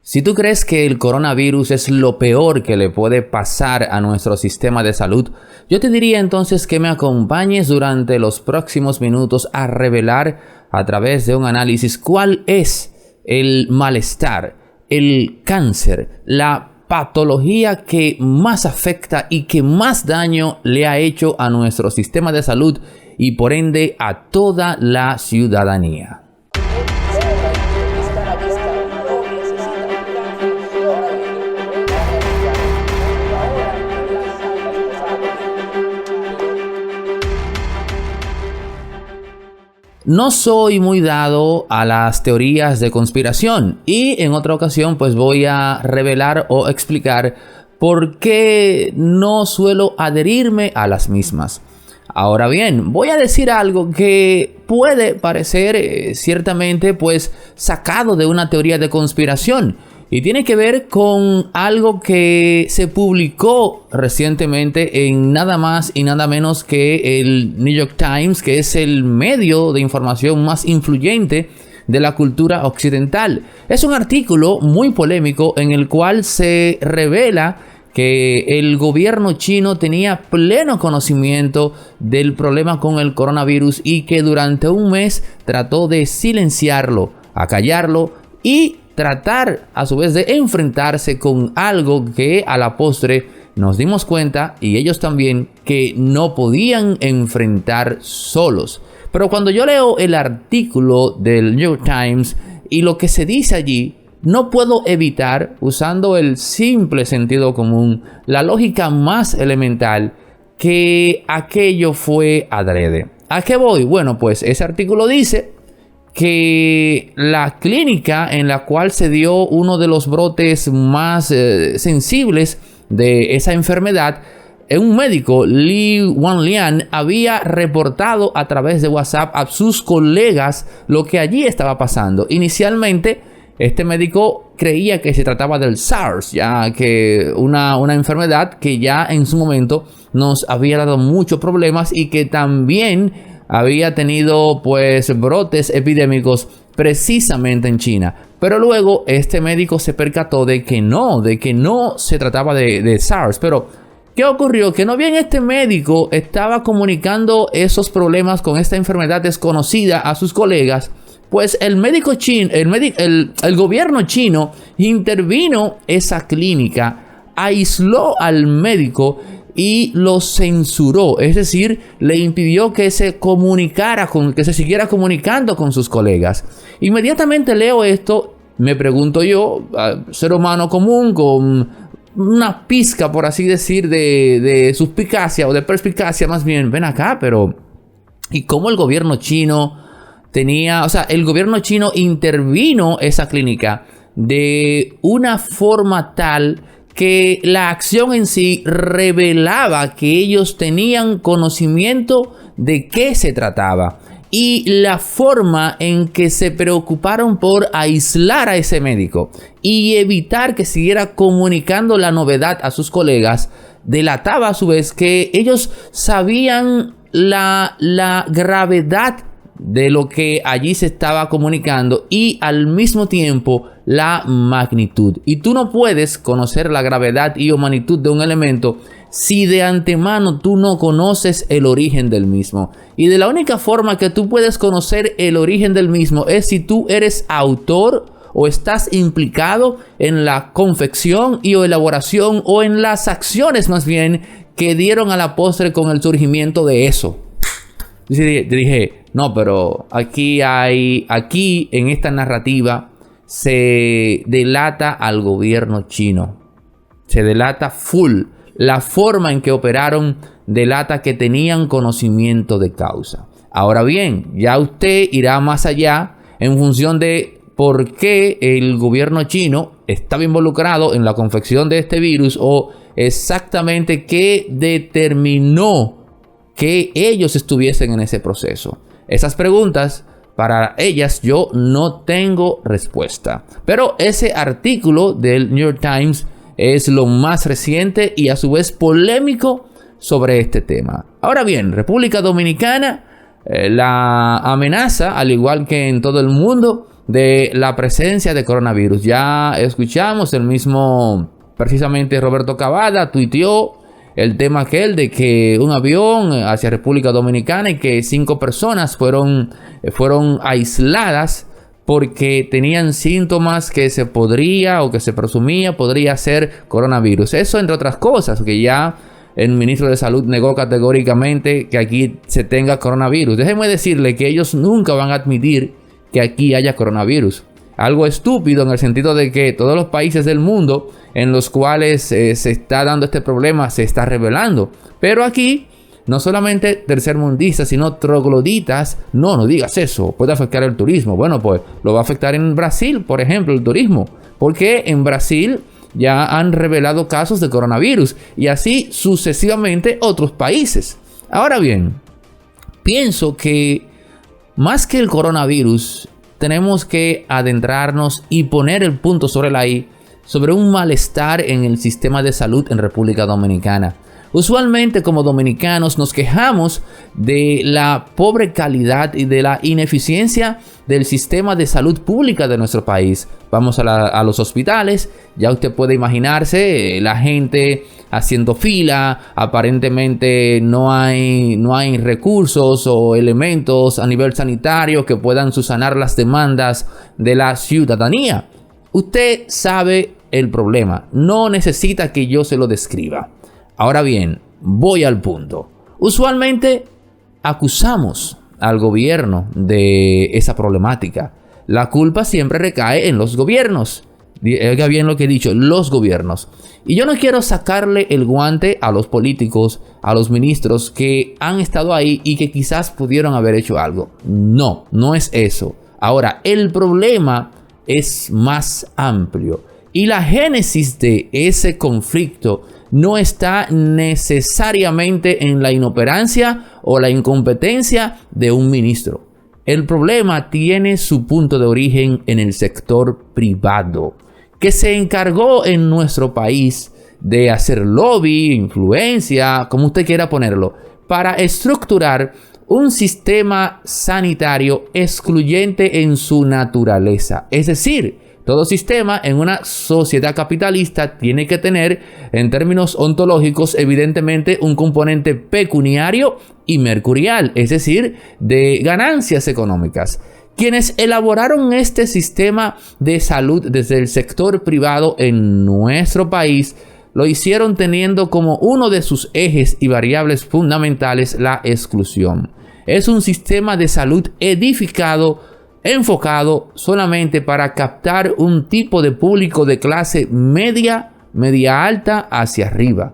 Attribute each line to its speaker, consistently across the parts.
Speaker 1: Si tú crees que el coronavirus es lo peor que le puede pasar a nuestro sistema de salud, yo te diría entonces que me acompañes durante los próximos minutos a revelar a través de un análisis cuál es el malestar, el cáncer, la patología que más afecta y que más daño le ha hecho a nuestro sistema de salud y por ende a toda la ciudadanía. No soy muy dado a las teorías de conspiración y en otra ocasión pues voy a revelar o explicar por qué no suelo adherirme a las mismas. Ahora bien, voy a decir algo que puede parecer ciertamente pues sacado de una teoría de conspiración. Y tiene que ver con algo que se publicó recientemente en nada más y nada menos que el New York Times, que es el medio de información más influyente de la cultura occidental. Es un artículo muy polémico en el cual se revela que el gobierno chino tenía pleno conocimiento del problema con el coronavirus y que durante un mes trató de silenciarlo, acallarlo y tratar a su vez de enfrentarse con algo que a la postre nos dimos cuenta, y ellos también, que no podían enfrentar solos. Pero cuando yo leo el artículo del New York Times y lo que se dice allí, no puedo evitar, usando el simple sentido común, la lógica más elemental, que aquello fue adrede. ¿A qué voy? Bueno, pues ese artículo dice que la clínica en la cual se dio uno de los brotes más sensibles de esa enfermedad, un médico, Li Wanlian, había reportado a través de WhatsApp a sus colegas lo que allí estaba pasando. Inicialmente, este médico creía que se trataba del SARS, ya que una enfermedad que ya en su momento nos había dado muchos problemas y que también había tenido pues brotes epidémicos precisamente en China. Pero luego este médico se percató de que no se trataba de SARS. Pero ¿qué ocurrió? Que no bien este médico estaba comunicando esos problemas con esta enfermedad desconocida a sus colegas, pues el gobierno chino intervino esa clínica, aisló al médico y lo censuró, es decir, le impidió que se comunicara que se siguiera comunicando con sus colegas. Inmediatamente leo esto, me pregunto yo, ser humano común con una pizca, por así decir, de suspicacia o de perspicacia más bien, ven acá, pero ¿y cómo el gobierno chino el gobierno chino intervino esa clínica de una forma tal que la acción en sí revelaba que ellos tenían conocimiento de qué se trataba? Y la forma en que se preocuparon por aislar a ese médico y evitar que siguiera comunicando la novedad a sus colegas delataba a su vez que ellos sabían la gravedad de lo que allí se estaba comunicando y al mismo tiempo la magnitud. Y tú no puedes conocer la gravedad y o magnitud de un elemento si de antemano tú no conoces el origen del mismo. Y de la única forma que tú puedes conocer el origen del mismo es si tú eres autor o estás implicado en la confección y o elaboración o en las acciones más bien que dieron a la postre con el surgimiento de eso. Dije, no, pero aquí en esta narrativa se delata al gobierno chino. Se delata full. La forma en que operaron delata que tenían conocimiento de causa. Ahora bien, ya usted irá más allá en función de por qué el gobierno chino estaba involucrado en la confección de este virus o exactamente qué determinó que ellos estuviesen en ese proceso. Esas preguntas, para ellas yo no tengo respuesta. Pero ese artículo del New York Times es lo más reciente y a su vez polémico sobre este tema. Ahora bien, República Dominicana, la amenaza, al igual que en todo el mundo, de la presencia de coronavirus. Ya escuchamos el mismo, precisamente Roberto Cavada, tuiteó el tema aquel de que un avión hacia República Dominicana y que 5 personas fueron aisladas porque tenían síntomas que se podría o que se presumía podría ser coronavirus. Eso entre otras cosas, que ya el ministro de Salud negó categóricamente que aquí se tenga coronavirus. Déjenme decirle que ellos nunca van a admitir que aquí haya coronavirus. Algo estúpido en el sentido de que todos los países del mundo en los cuales se está dando este problema se está revelando. Pero aquí, no solamente tercermundistas, sino trogloditas. No digas eso, puede afectar el turismo. Bueno, pues lo va a afectar en Brasil, por ejemplo, el turismo. Porque en Brasil ya han revelado casos de coronavirus y así sucesivamente otros países. Ahora bien, pienso que más que el coronavirus, tenemos que adentrarnos y poner el punto sobre la I sobre un malestar en el sistema de salud en República Dominicana. Usualmente como dominicanos nos quejamos de la pobre calidad y de la ineficiencia del sistema de salud pública de nuestro país. Vamos a los hospitales, ya usted puede imaginarse la gente haciendo fila, aparentemente no hay recursos o elementos a nivel sanitario que puedan subsanar las demandas de la ciudadanía. Usted sabe el problema, no necesita que yo se lo describa. Ahora bien, voy al punto. Usualmente acusamos al gobierno de esa problemática. La culpa siempre recae en los gobiernos. Oiga bien lo que he dicho, los gobiernos. Y yo no quiero sacarle el guante a los políticos, a los ministros que han estado ahí y que quizás pudieron haber hecho algo. No es eso. Ahora, el problema es más amplio. Y la génesis de ese conflicto no está necesariamente en la inoperancia o la incompetencia de un ministro. El problema tiene su punto de origen en el sector privado, que se encargó en nuestro país de hacer lobby, influencia, como usted quiera ponerlo, para estructurar un sistema sanitario excluyente en su naturaleza. Es decir, todo sistema en una sociedad capitalista tiene que tener, en términos ontológicos, evidentemente un componente pecuniario y mercurial, es decir, de ganancias económicas. Quienes elaboraron este sistema de salud desde el sector privado en nuestro país lo hicieron teniendo como uno de sus ejes y variables fundamentales la exclusión. Es un sistema de salud enfocado solamente para captar un tipo de público de clase media alta hacia arriba.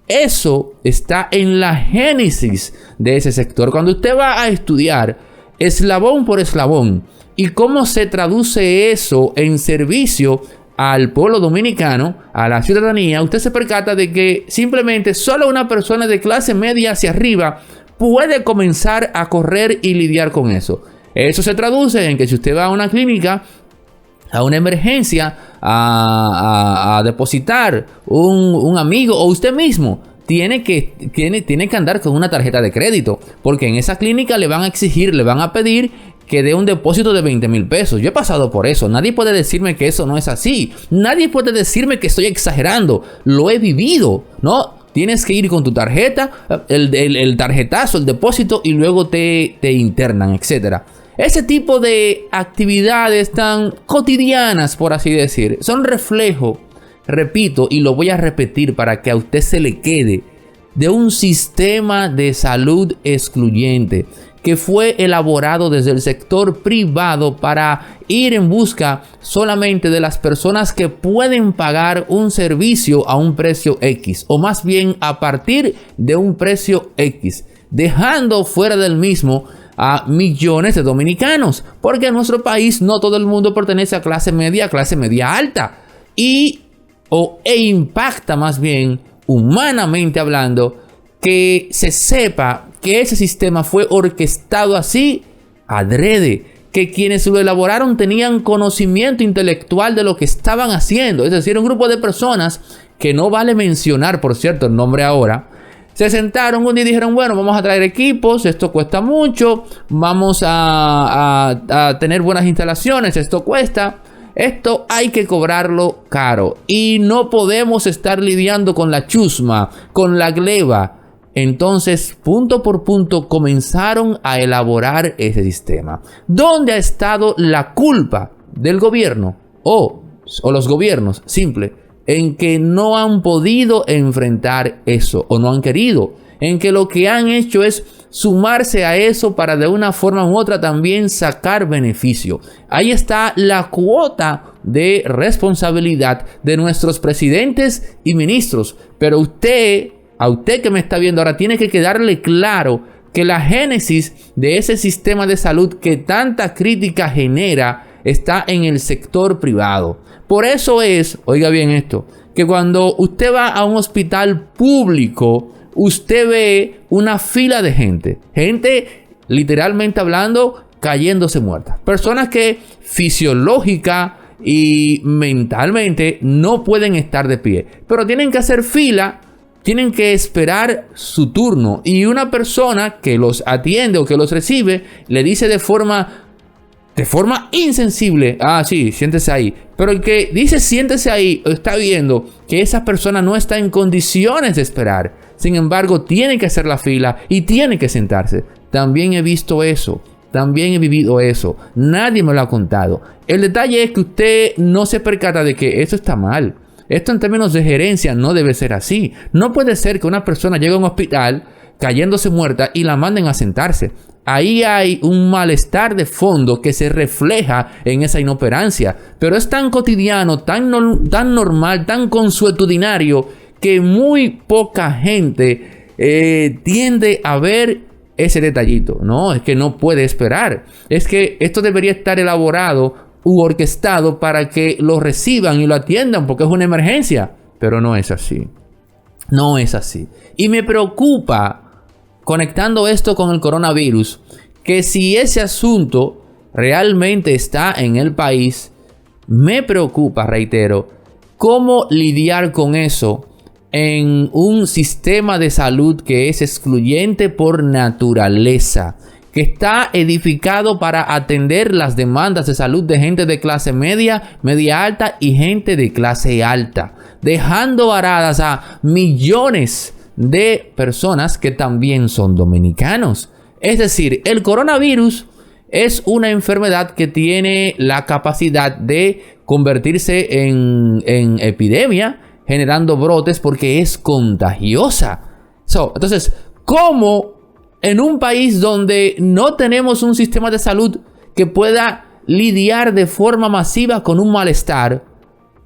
Speaker 1: Eso está en la génesis de ese sector. Cuando usted va a estudiar eslabón por eslabón y cómo se traduce eso en servicio al pueblo dominicano, a la ciudadanía, usted se percata de que simplemente solo una persona de clase media hacia arriba puede comenzar a correr y lidiar con eso. Eso se traduce en que si usted va a una clínica, a una emergencia, a depositar un amigo o usted mismo, tiene que andar con una tarjeta de crédito, porque en esa clínica le van a pedir que dé un depósito de 20,000 pesos. Yo he pasado por eso. Nadie puede decirme que eso no es así. Nadie puede decirme que estoy exagerando. Lo he vivido, ¿no? Tienes que ir con tu tarjeta, el tarjetazo, el depósito y luego te internan, etcétera. Ese tipo de actividades tan cotidianas, por así decir, son reflejo, repito, y lo voy a repetir para que a usted se le quede, de un sistema de salud excluyente que fue elaborado desde el sector privado para ir en busca solamente de las personas que pueden pagar un servicio a un precio X, o más bien a partir de un precio X, dejando fuera del mismo a millones de dominicanos, porque en nuestro país no todo el mundo pertenece a clase media alta, e impacta más bien, humanamente hablando, que se sepa que ese sistema fue orquestado así adrede, que quienes lo elaboraron tenían conocimiento intelectual de lo que estaban haciendo, es decir, un grupo de personas que no vale mencionar, por cierto, el nombre ahora, Se sentaron un día y dijeron, bueno, vamos a traer equipos, esto cuesta mucho, vamos a tener buenas instalaciones, esto cuesta, esto hay que cobrarlo caro y no podemos estar lidiando con la chusma, con la gleba. Entonces, punto por punto, comenzaron a elaborar ese sistema. ¿Dónde ha estado la culpa del gobierno o los gobiernos? Simple. En que no han podido enfrentar eso o no han querido, en que lo que han hecho es sumarse a eso para de una forma u otra también sacar beneficio. Ahí está la cuota de responsabilidad de nuestros presidentes y ministros. Pero a usted que me está viendo ahora, tiene que quedarle claro que la génesis de ese sistema de salud que tanta crítica genera está en el sector privado. Por eso es, oiga bien esto, que cuando usted va a un hospital público, usted ve una fila de gente literalmente hablando, cayéndose muerta. Personas que fisiológica y mentalmente no pueden estar de pie, pero tienen que hacer fila, tienen que esperar su turno. Y una persona que los atiende o que los recibe le dice de forma insensible, sí, siéntese ahí. Pero el que dice siéntese ahí está viendo que esa persona no está en condiciones de esperar. Sin embargo, tiene que hacer la fila y tiene que sentarse. También he visto eso. También he vivido eso. Nadie me lo ha contado. El detalle es que usted no se percata de que eso está mal. Esto en términos de gerencia no debe ser así. No puede ser que una persona llegue a un hospital cayéndose muerta y la manden a sentarse. Ahí hay un malestar de fondo que se refleja en esa inoperancia. Pero es tan cotidiano, tan normal, tan consuetudinario que muy poca gente tiende a ver ese detallito. No, es que no puede esperar. Es que esto debería estar elaborado u orquestado para que lo reciban y lo atiendan porque es una emergencia. Pero no es así. No es así. Y me preocupa, conectando esto con el coronavirus, que si ese asunto realmente está en el país, me preocupa, reitero, cómo lidiar con eso en un sistema de salud que es excluyente por naturaleza, que está edificado para atender las demandas de salud de gente de clase media, media alta y gente de clase alta, dejando varadas a millones de personas que también son dominicanos. Es decir, el coronavirus es una enfermedad que tiene la capacidad de convertirse en epidemia, generando brotes porque es contagiosa. Entonces, ¿cómo en un país donde no tenemos un sistema de salud que pueda lidiar de forma masiva con un malestar,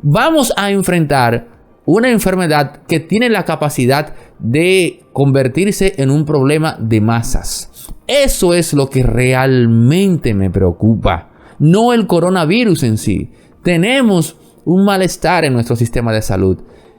Speaker 1: vamos a enfrentar una enfermedad que tiene la capacidad de convertirse en un problema de masas? Eso es lo que realmente me preocupa, no el coronavirus en sí. Tenemos un malestar en nuestro sistema de salud.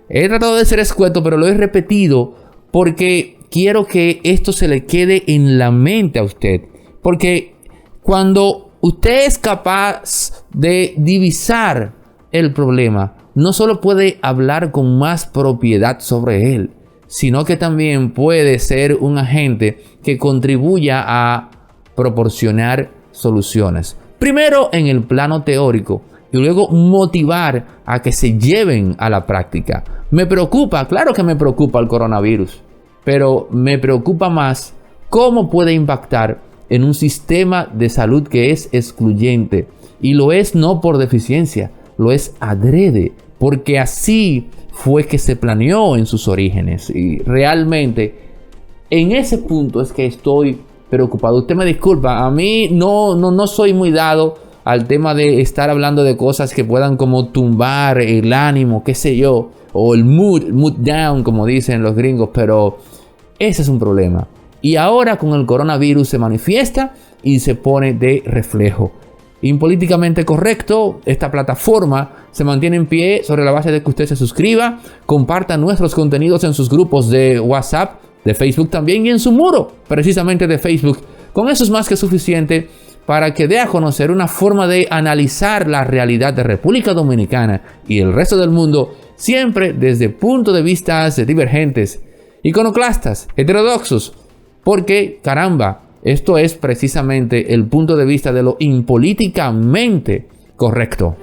Speaker 1: He tratado de ser escueto, pero lo he repetido porque quiero que esto se le quede en la mente a usted. Porque cuando usted es capaz de divisar el problema, no solo puede hablar con más propiedad sobre él, sino que también puede ser un agente que contribuya a proporcionar soluciones. Primero en el plano teórico y luego motivar a que se lleven a la práctica. Me preocupa, claro que me preocupa el coronavirus, pero me preocupa más cómo puede impactar en un sistema de salud que es excluyente. Y lo es no por deficiencia, lo es adrede, porque así fue que se planeó en sus orígenes. Y realmente en ese punto es que estoy preocupado. Usted me disculpa, a mí no soy muy dado al tema de estar hablando de cosas que puedan como tumbar el ánimo, qué sé yo, o el mood down, como dicen los gringos, pero ese es un problema. Y ahora con el coronavirus se manifiesta y se pone de reflejo. Impolíticamente correcto, esta plataforma se mantiene en pie sobre la base de que usted se suscriba, comparta nuestros contenidos en sus grupos de WhatsApp, de Facebook también y en su muro precisamente de Facebook. Con eso es más que suficiente para que dé a conocer una forma de analizar la realidad de República Dominicana y el resto del mundo, siempre desde puntos de vista divergentes. iconoclastas, heterodoxos. Porque, caramba, esto es precisamente el punto de vista de lo impolíticamente correcto.